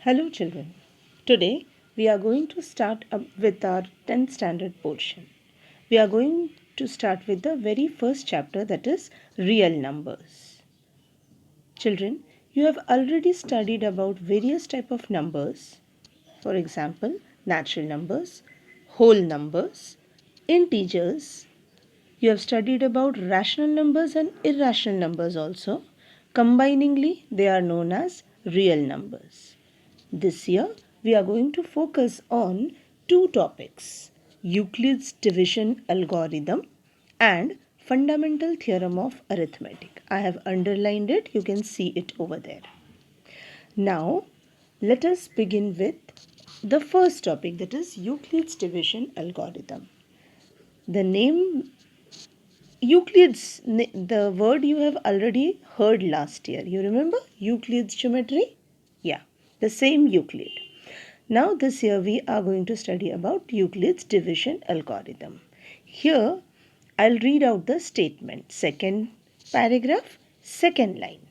Hello children. Today we are going to start with our 10th standard portion. We are going to start with the very first chapter, that is real numbers. Children, you have already studied about various type of numbers. For example, natural numbers, whole numbers, integers. You have studied about rational numbers and irrational numbers also. Combiningly, they are known as real numbers. This year, we are going to focus on two topics, Euclid's division algorithm and fundamental theorem of arithmetic. I have underlined it, you can see it over there. Now, let us begin with the first topic, that is Euclid's division algorithm. The name Euclid's, the word you have already heard last year. You remember Euclid's geometry? Yeah, the same Euclid. Now this year we are going to study about Euclid's division algorithm. Here I'll read out the statement. Second paragraph, second line.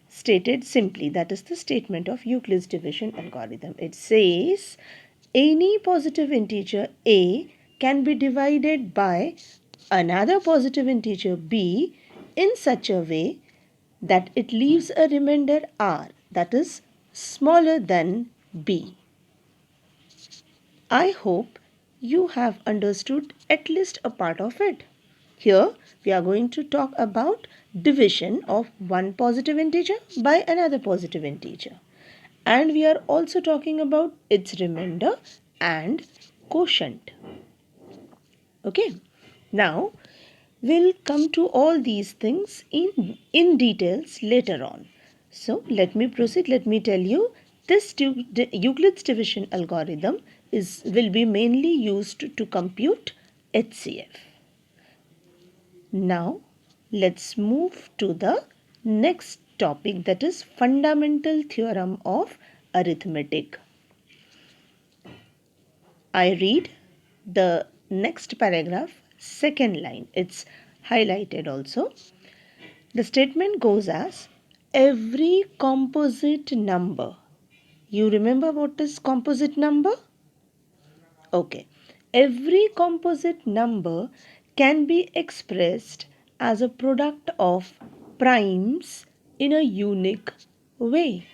Stated simply, that is the statement of Euclid's division algorithm. It says any positive integer a can be divided by another positive integer b in such a way that it leaves a remainder r, that is smaller than b. I hope you have understood at least a part of it. Here we are going to talk about division of one positive integer by another positive integer. And we are also talking about its remainder and quotient. Okay. Now we'll come to all these things in details later on. So let me proceed. Let me tell you, this Euclid's division algorithm will be mainly used to compute HCF. Now let's move to the next topic, that is fundamental theorem of arithmetic. I read the next paragraph, second line. It's highlighted also. The statement goes as every composite number. You remember what is composite number? Okay. Every composite number can be expressed as a product of primes in a unique way.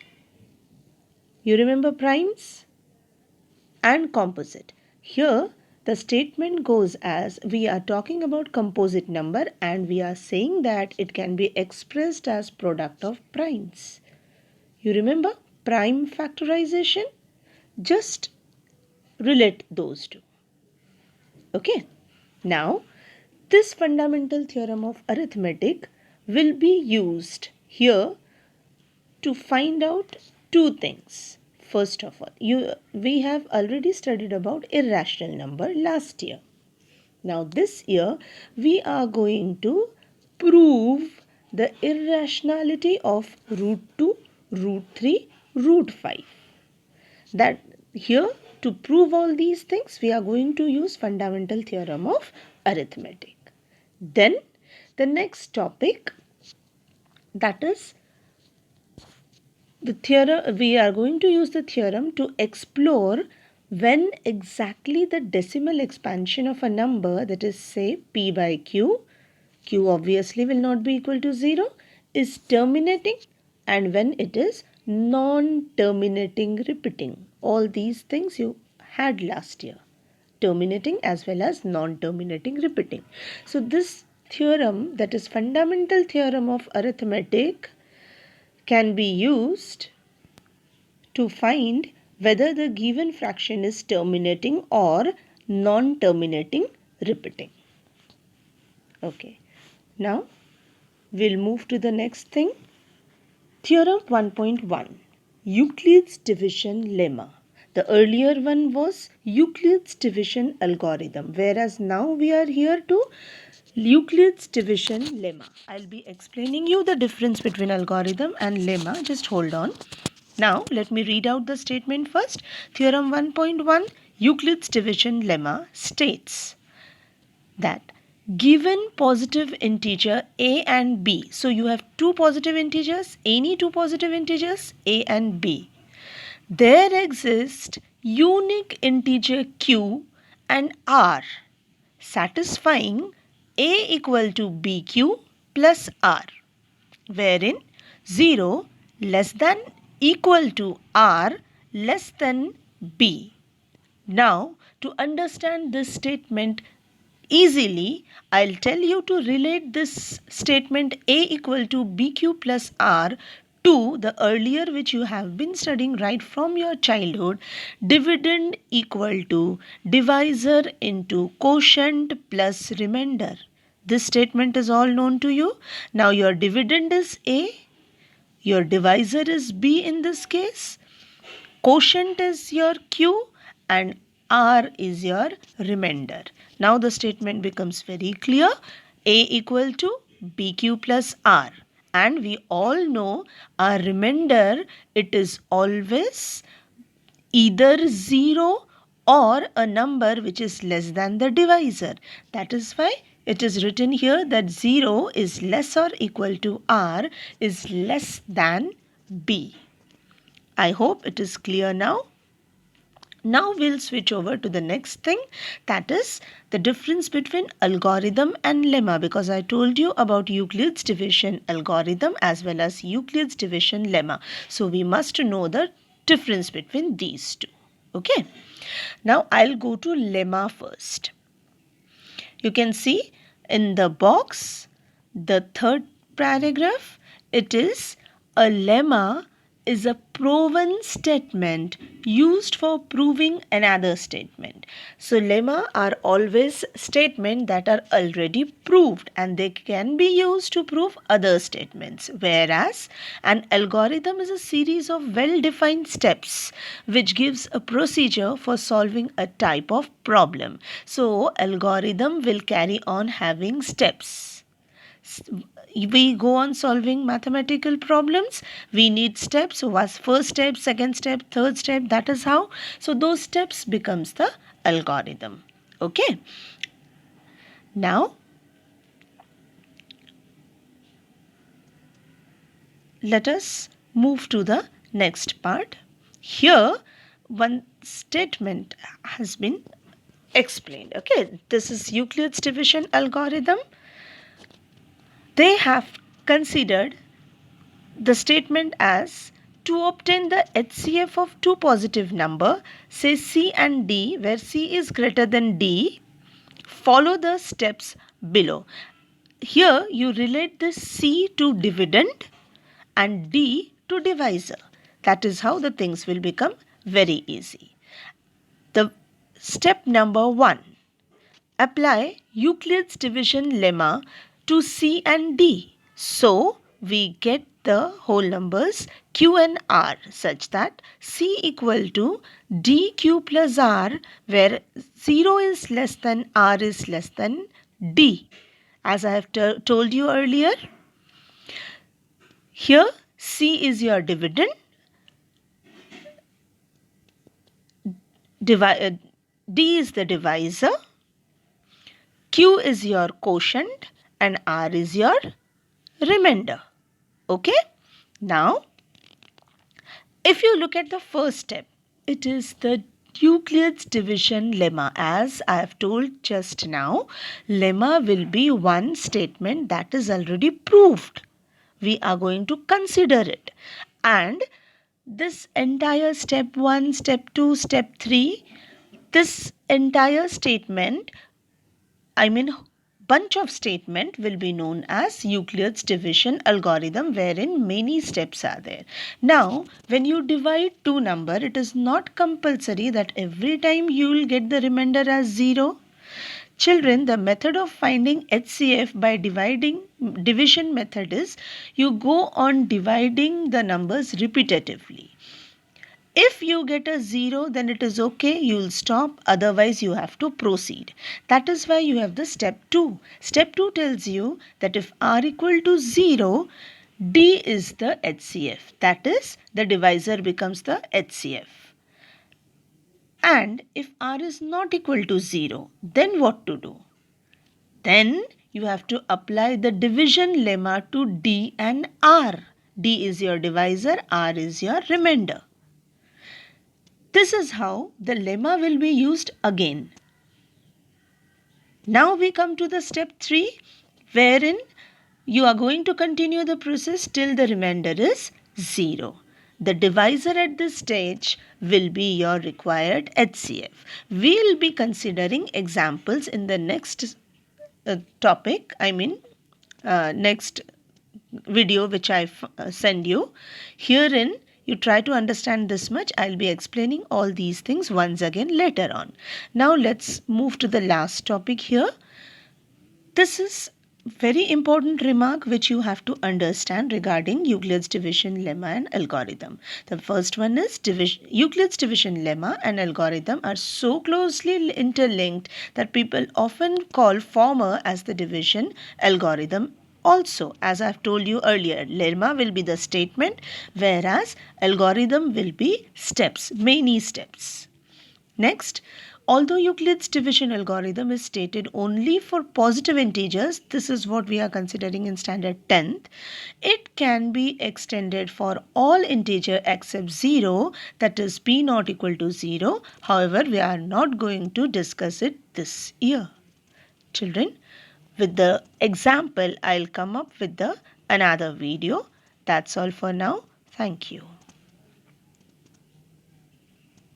You remember primes and composite. Here the statement goes as we are talking about composite number and we are saying that it can be expressed as product of primes. You remember prime factorization? Just relate those two. Okay. Now, this fundamental theorem of arithmetic will be used here to find out two things. First of all, we have already studied about irrational number last year. Now this year we are going to prove the irrationality of root 2, root 3, root 5. That here, to prove all these things, we are going to use fundamental theorem of arithmetic. Then the next topic, that is the theorem. We are going to use the theorem to explore when exactly the decimal expansion of a number, that is say p by q, q obviously will not be equal to 0, is terminating and when it is non-terminating repeating. All these things you had last year, terminating as well as non-terminating repeating. So this theorem, that is fundamental theorem of arithmetic, can be used to find whether the given fraction is terminating or non-terminating repeating. Okay. Now we'll move to the next thing. Theorem 1.1, Euclid's division lemma. The earlier one was Euclid's division algorithm, whereas now we are here to Euclid's division lemma. I'll be explaining you the difference between algorithm and lemma. Just hold on. Now let me read out the statement first. Theorem 1.1, Euclid's division lemma states that given positive integer a and b, so you have two positive integers, any two positive integers a and b, There exists unique integer q and r satisfying a equal to bq plus r, wherein 0 less than equal to r less than b. Now, to understand this statement easily, I'll tell you to relate this statement a equal to bq plus r to the earlier which you have been studying right from your childhood, dividend equal to divisor into quotient plus remainder. This statement is all known to you. Now your dividend is a, your divisor is b in this case, quotient is your q, and r is your remainder. Now the statement becomes very clear. A equal to bq plus r, and we all know our remainder, it is always either 0 or a number which is less than the divisor. That is why it is written here that 0 is less or equal to r is less than b. I hope it is clear now. Now we'll switch over to the next thing, that is the difference between algorithm and lemma, because I told you about Euclid's division algorithm as well as Euclid's division lemma. So we must know the difference between these two. Okay. Now I'll go to lemma first. You can see in the box, the third paragraph, it is a lemma is a proven statement used for proving another statement. So lemma are always statements that are already proved and they can be used to prove other statements, whereas an algorithm is a series of well-defined steps which gives a procedure for solving a type of problem. So algorithm will carry on having steps. We go on solving mathematical problems, we need steps. So was first step, second step, third step, that is how. So those steps becomes the algorithm. Okay. Now let us move to the next part. Here one statement has been explained. Okay, this is Euclid's division algorithm. They have considered the statement as to obtain the HCF of two positive number, say C and D, where C is greater than D, follow the steps below. Here you relate this C to dividend and D to divisor. That is how the things will become very easy. The step number 1. Apply Euclid's division lemma to C and D. So we get the whole numbers q and r such that C equal to dq plus r, where 0 is less than r is less than d. As I have told you earlier, here C is your dividend, D is the divisor, Q is your quotient, and R is your remainder. Okay. Now, if you look at the first step, it is the Euclid's division lemma. As I have told just now, lemma will be one statement that is already proved. We are going to consider it. And this entire step 1, step 2, step 3, this entire statement, bunch of statement will be known as Euclid's division algorithm, wherein many steps are there. Now, when you divide two number, it is not compulsory that every time you will get the remainder as 0. Children, the method of finding HCF by division method is you go on dividing the numbers repetitively. If you get a 0, then it is okay, you will stop, otherwise you have to proceed. That is why you have the step 2. Step 2 tells you that if r equal to 0, D is the HCF. That is, the divisor becomes the HCF. And if r is not equal to 0, then what to do? Then you have to apply the division lemma to D and R. D is your divisor, R is your remainder. This is how the lemma will be used again. Now we come to the step 3, wherein you are going to continue the process till the remainder is 0. The divisor at this stage will be your required HCF. We will be considering examples in the next topic, next video which I send you. Herein, you try to understand this much. I'll be explaining all these things once again later on. Now let's move to the last topic here. This is very important remark which you have to understand regarding Euclid's division lemma and algorithm. The first one is Euclid's division lemma and algorithm are so closely interlinked that people often call former as the division algorithm. Also, as I've told you earlier, lemma will be the statement, whereas algorithm will be steps, many steps. Next, although Euclid's division algorithm is stated only for positive integers, this is what we are considering in standard 10th, it can be extended for all integer except 0, that is p not equal to 0. However, we are not going to discuss it this year. Children, with the example, I'll come up with another video. That's all for now. Thank you.